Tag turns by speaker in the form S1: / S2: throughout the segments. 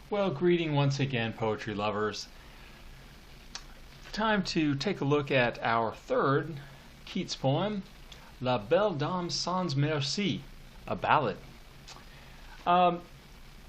S1: Well, greeting once again, poetry lovers. Time to take a look at our third Keats poem, La Belle Dame Sans Merci, a ballad.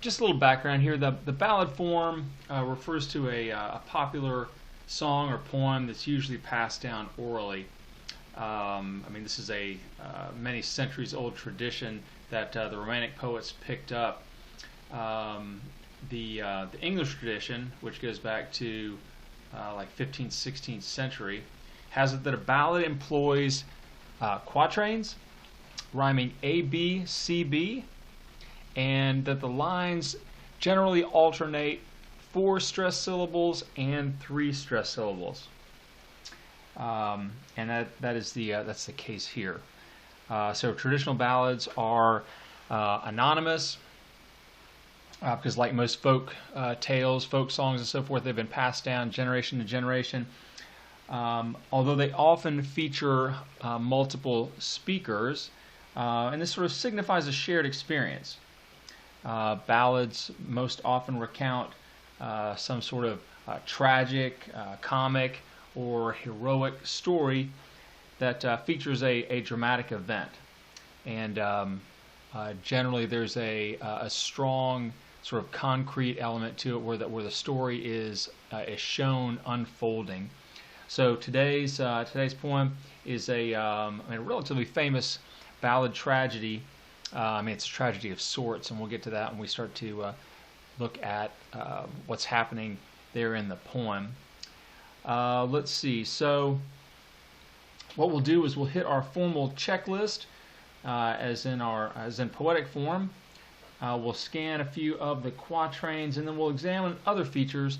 S1: Just a little background here. The ballad form refers to a popular song or poem that's usually passed down orally. This is a many centuries old tradition that the Romantic poets picked up. The English tradition, which goes back to like 15th, 16th century, has it that a ballad employs quatrains rhyming A, B, C, B, and that the lines generally alternate 4 stressed syllables and 3 stressed syllables. And that's the case here. So traditional ballads are anonymous, because like most folk tales, folk songs and so forth, they've been passed down generation to generation. Although they often feature multiple speakers, and this sort of signifies a shared experience. Ballads most often recount some sort of tragic, comic, or heroic story that features a dramatic event. And generally there's a strong sort of concrete element to it where the story is shown unfolding. So today's poem is a relatively famous ballad tragedy. It's a tragedy of sorts, and we'll get to that when we start to look at what's happening there in the poem. Let's see. So what we'll do is we'll hit our formal checklist as in poetic form. We'll scan a few of the quatrains, and then we'll examine other features,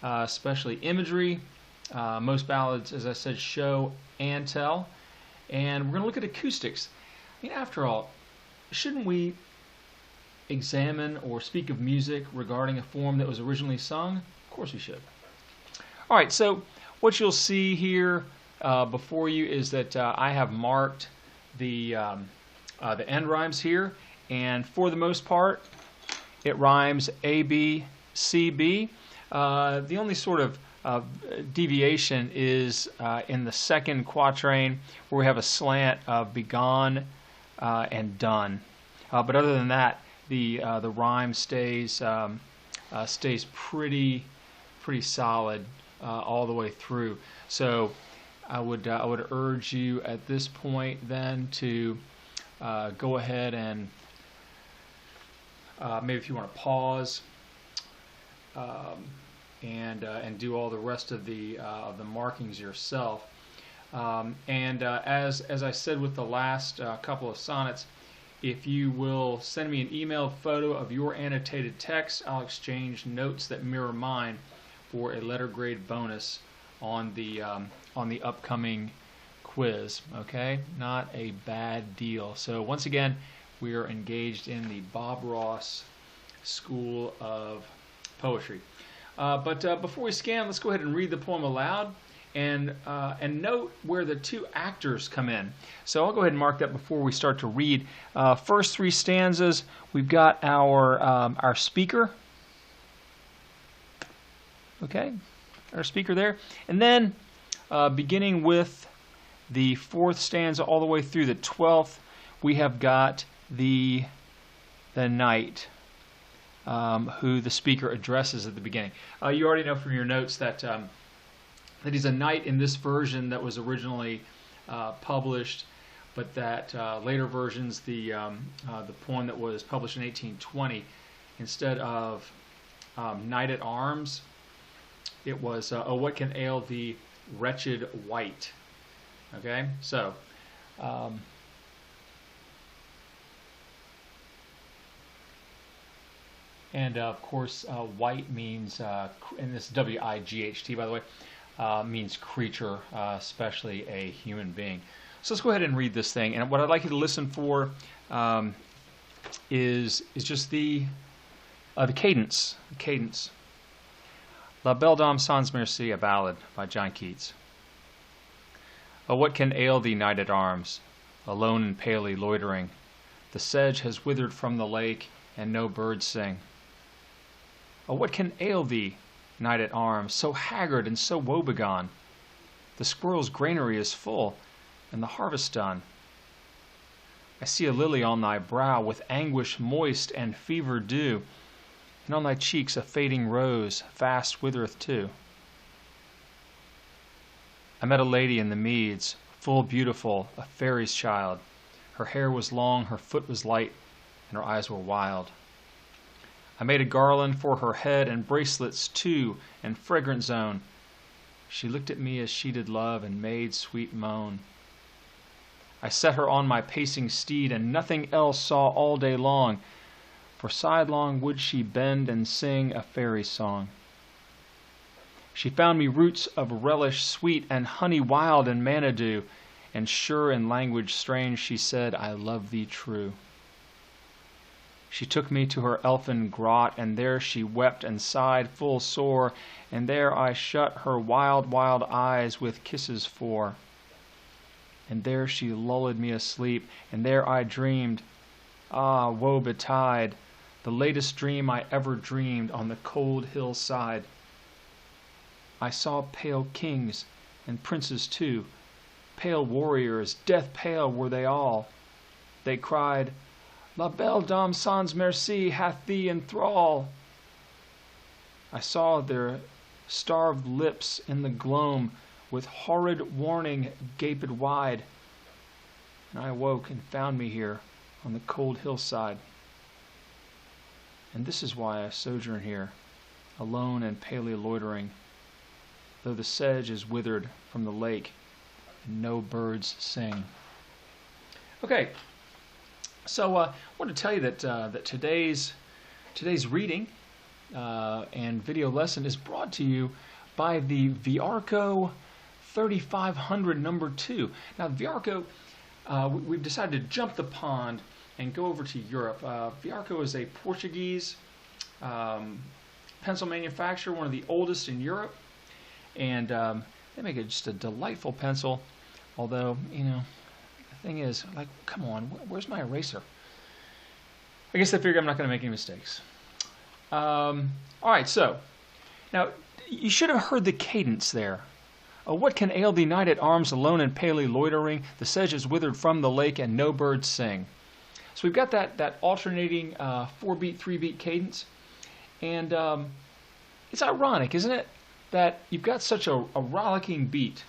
S1: especially imagery. Most ballads, as I said, show and tell. And we're going to look at acoustics. After all, shouldn't we examine or speak of music regarding a form that was originally sung? Of course we should. All right, so what you'll see here before you is that I have marked the end rhymes here, and for the most part it rhymes A, B, C, B. The only sort of deviation is in the second quatrain, where we have a slant of begone and done. But other than that, the rhyme stays pretty solid all the way through. So I would urge you at this point then to go ahead and maybe if you want to pause and do all the rest of the markings yourself. As I said with the last couple of sonnets, if you will send me an emailed photo of your annotated text, I'll exchange notes that mirror mine for a letter grade bonus on the upcoming quiz. Okay, not a bad deal. So once again, we are engaged in the Bob Ross School of Poetry. But before we scan, let's go ahead and read the poem aloud, and note where the 2 actors come in. So I'll go ahead and mark that before we start to read. First 3 stanzas, we've got our speaker. Okay, our speaker there, and then beginning with the 4th stanza all the way through the 12th, we have got the knight, who the speaker addresses at the beginning. You already know from your notes that he's a knight in this version that was originally published, but that later versions, the poem that was published in 1820, instead of knight at arms, it was oh, what can ail the wretched wight. Okay, so and of course wight means, and this W-I-G-H-T by the way, means creature, especially a human being. So let's go ahead and read this thing, and what I'd like you to listen for is just the cadence. La Belle Dame Sans Merci, a ballad by John Keats. Oh, what can ail thee, knight at arms, alone and palely loitering? The sedge has withered from the lake, and no birds sing. Oh, what can ail thee, knight at arms, so haggard and so woebegone? The squirrel's granary is full, and the harvest done. I see a lily on thy brow, with anguish moist and fever dew, and on thy cheeks a fading rose fast withereth too. I met a lady in the meads, full beautiful, a fairy's child. Her hair was long, her foot was light, and her eyes were wild. I made a garland for her head, and bracelets too, and fragrant zone. She looked at me as she did love, and made sweet moan. I set her on my pacing steed, and nothing else saw all day long, for sidelong would she bend and sing a fairy song. She found me roots of relish sweet, and honey wild and manna dew, and sure in language strange she said, I love thee true. She took me to her elfin grot, and there she wept and sighed full sore, and there I shut her wild, wild eyes with kisses for. And there she lulled me asleep, and there I dreamed, ah, woe betide, the latest dream I ever dreamed on the cold hillside. I saw pale kings and princes too, pale warriors, death pale were they all. They cried, La Belle Dame Sans Merci hath thee in thrall. I saw their starved lips in the gloam, with horrid warning gaped wide, and I awoke and found me here on the cold hillside. And this is why I sojourn here, alone and palely loitering, though the sedge is withered from the lake and no birds sing. Okay, so I want to tell you that that today's reading and video lesson is brought to you by the Viarco 3500 number 2. Now, Viarco, we've decided to jump the pond and go over to Europe. Viarco is a Portuguese pencil manufacturer, one of the oldest in Europe, and they make just a delightful pencil. Although, you know, the thing is, like, come on, where's my eraser? I guess I figure I'm not going to make any mistakes. All right, so now you should have heard the cadence there. Oh, what can ail thee, knight at arms, alone and palely loitering? The sedge is withered from the lake, and no birds sing. So we've got that alternating 4-beat, 3-beat cadence, and it's ironic, isn't it, that you've got such a rollicking beat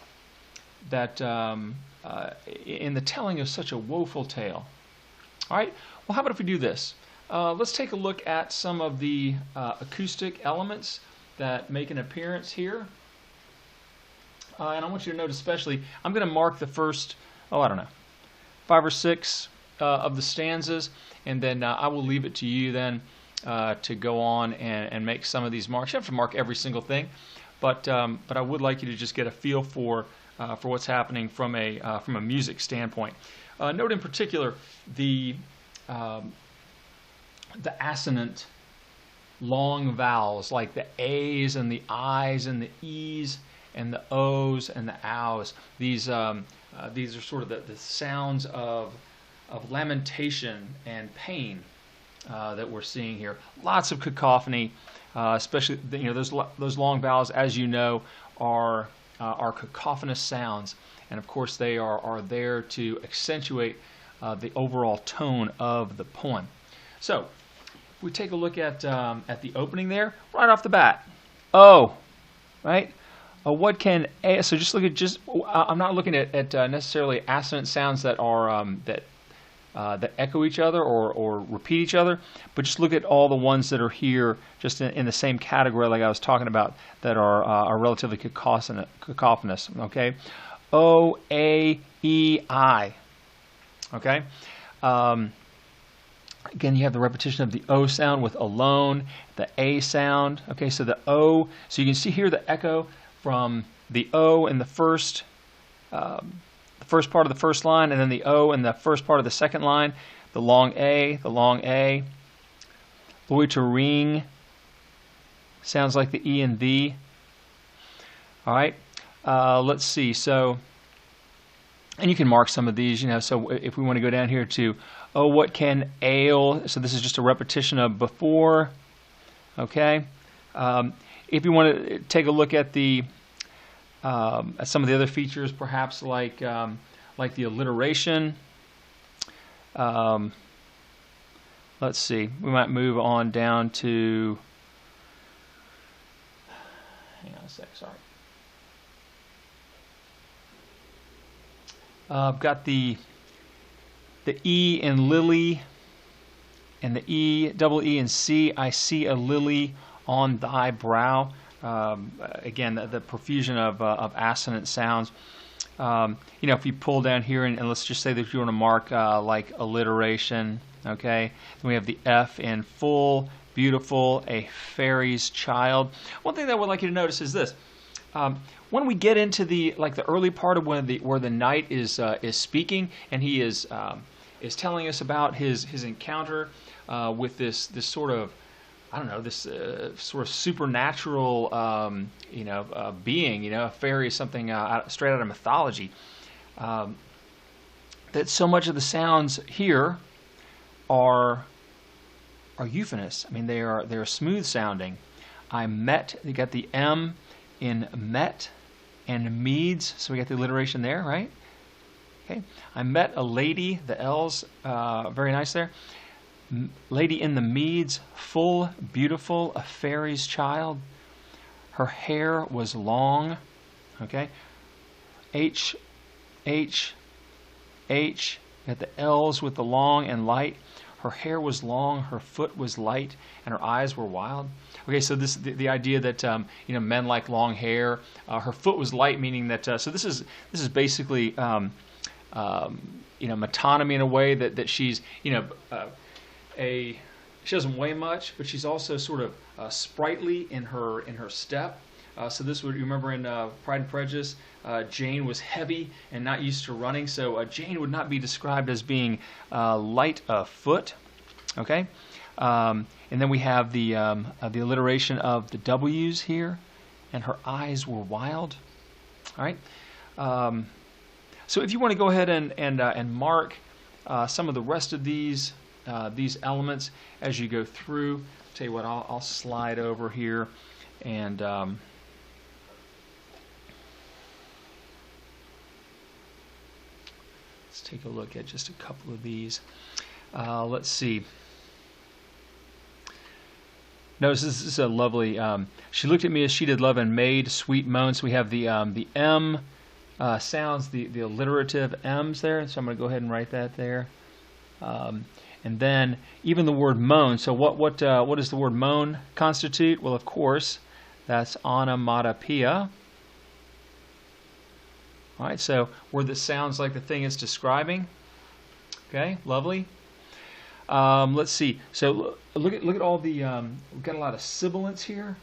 S1: that in the telling of such a woeful tale. All right. Well, how about if we do this? Let's take a look at some of the acoustic elements that make an appearance here. And I want you to note especially, I'm going to mark the first, 5 or 6 of the stanzas, and then I will leave it to you then to go on and make some of these marks. You don't have to mark every single thing, but I would like you to just get a feel for what's happening from a music standpoint. Note in particular the assonant long vowels, like the A's and the I's and the E's and the O's and the Ows. These are sort of the sounds of lamentation and pain that we're seeing here. Lots of cacophony, especially those long vowels, as you know, are cacophonous sounds, and of course they are there to accentuate the overall tone of the poem. So if we take a look at the opening there, right off the bat, oh, right. What can a? So just look at I'm not looking at necessarily assonant sounds that are that echo each other or repeat each other, but just look at all the ones that are here, just in the same category like I was talking about, that are relatively cacophonous. Okay, O, A, E, I. Okay. Again, you have the repetition of the O sound with alone, the A sound. Okay, so the O. So you can see here the echo from the O in the first part of the first line, and then the O in the first part of the second line. The long A, the long A. The way to ring sounds like the E and the. All right. Let's see. So, and you can mark some of these. So if we want to go down here to oh, what can ail? So this is just a repetition of before. Okay. If you want to take a look at the at some of the other features, perhaps like the alliteration. Let's see. We might move on down to. Hang on a sec. Sorry. I've got the E in lily, and the E, double E and C. I see a lily on thy brow. Again, the profusion of assonant sounds. If you pull down here and let's just say that you want to mark like alliteration, okay? Then we have the F in full, beautiful, a fairy's child. One thing that I would like you to notice is this. When we get into the early part of where the knight is speaking, and he is telling us about his encounter with this sort of, I don't know, this sort of supernatural being, a fairy is something straight out of mythology. That so much of the sounds here are euphonious. I mean, they're smooth sounding. I met. You got the M in met and meads, so we got the alliteration there, right? Okay. I met a lady. The L's very nice there. Lady in the meads, full, beautiful, a fairy's child. Her hair was long. Okay. H. Got the L's with the long and light. Her hair was long, her foot was light, and her eyes were wild. Okay, so this the idea that men like long hair. Her foot was light, meaning that. So this is basically metonymy in a way that she's she doesn't weigh much, but she's also sort of sprightly in her step. So this would, you remember in Pride and Prejudice, Jane was heavy and not used to running, so Jane would not be described as being light of foot. Okay, and then we have the alliteration of the W's here, and her eyes were wild. All right, so if you want to go ahead and mark some of the rest of these elements as you go through, I'll tell you what, I'll slide over here and. Let's take a look at just a couple of these. Let's see. Notice this is a lovely. She looked at me as she did love and made sweet moans. So we have the M sounds, the alliterative M's there. So I'm going to go ahead and write that there. And then even the word moan. So what does the word moan constitute? Well, of course, that's onomatopoeia. All right, so where this sounds like the thing it's describing. Okay, lovely. Let's see. So look at all the. We've got a lot of sibilants here.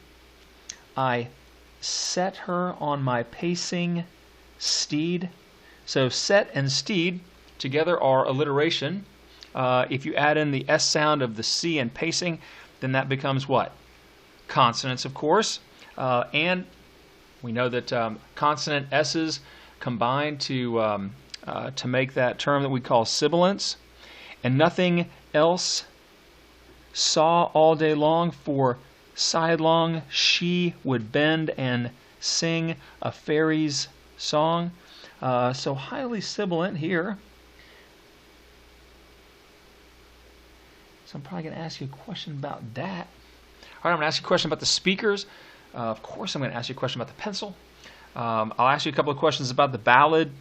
S1: I set her on my pacing steed. So set and steed together are alliteration. If you add in the S sound of the C and pacing, then that becomes what? Consonants, of course. And we know that consonant S's combine to make that term that we call sibilants, and nothing else saw all day long, for sidelong she would bend and sing a fairy's song. So highly sibilant here. So I'm probably going to ask you a question about that. All right, I'm going to ask you a question about the speakers. Of course, I'm going to ask you a question about the pencil. I'll ask you a couple of questions about the ballad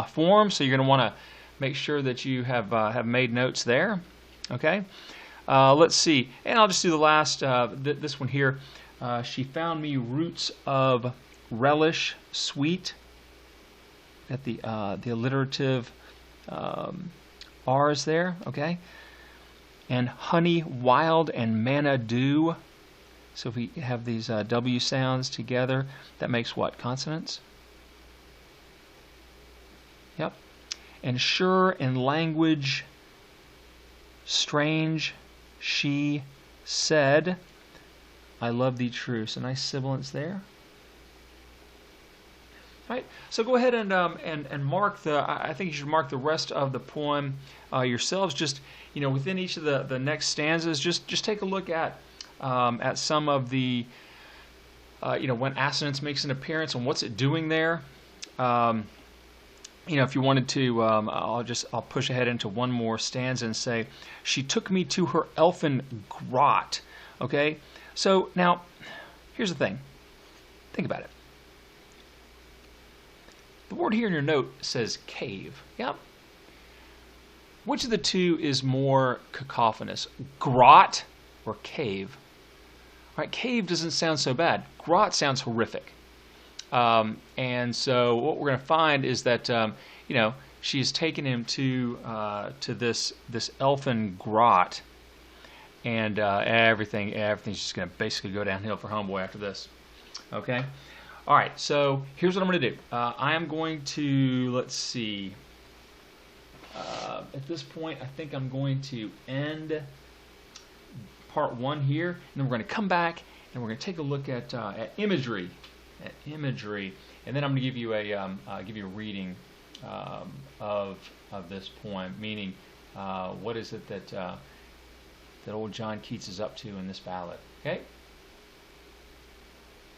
S1: form, so you're going to want to make sure that you have made notes there. Okay, let's see, and I'll just do the last this one here. She found me roots of relish sweet. At the alliterative R's there. Okay, and honey wild and manna dew. So if we have these W sounds together, that makes what? Consonants? Yep. And sure in language strange she said, I love thee true. So nice sibilants there. All right. So go ahead and mark the. I think you should mark the rest of the poem yourselves. Just within each of the next stanzas, just take a look at some of the when assonance makes an appearance and what's it doing there. If you wanted to, I'll push ahead into one more stanza and say, she took me to her elfin grot. Okay, so now here's the thing. Think about it. The word here in your note says cave. Yep. Which of the two is more cacophonous, grot or cave? All right, cave doesn't sound so bad. Grot sounds horrific. And so what we're going to find is that she's taken him to this elfin grot, and everything's just going to basically go downhill for Homeboy after this. Okay. All right. So here's what I'm going to do. I am going to, let's see. At this point, I think I'm going to end part 1 here, and then we're going to come back and we're going to take a look at imagery. And then I'm going to give you a reading of this poem, meaning what is it that old John Keats is up to in this ballad. Okay.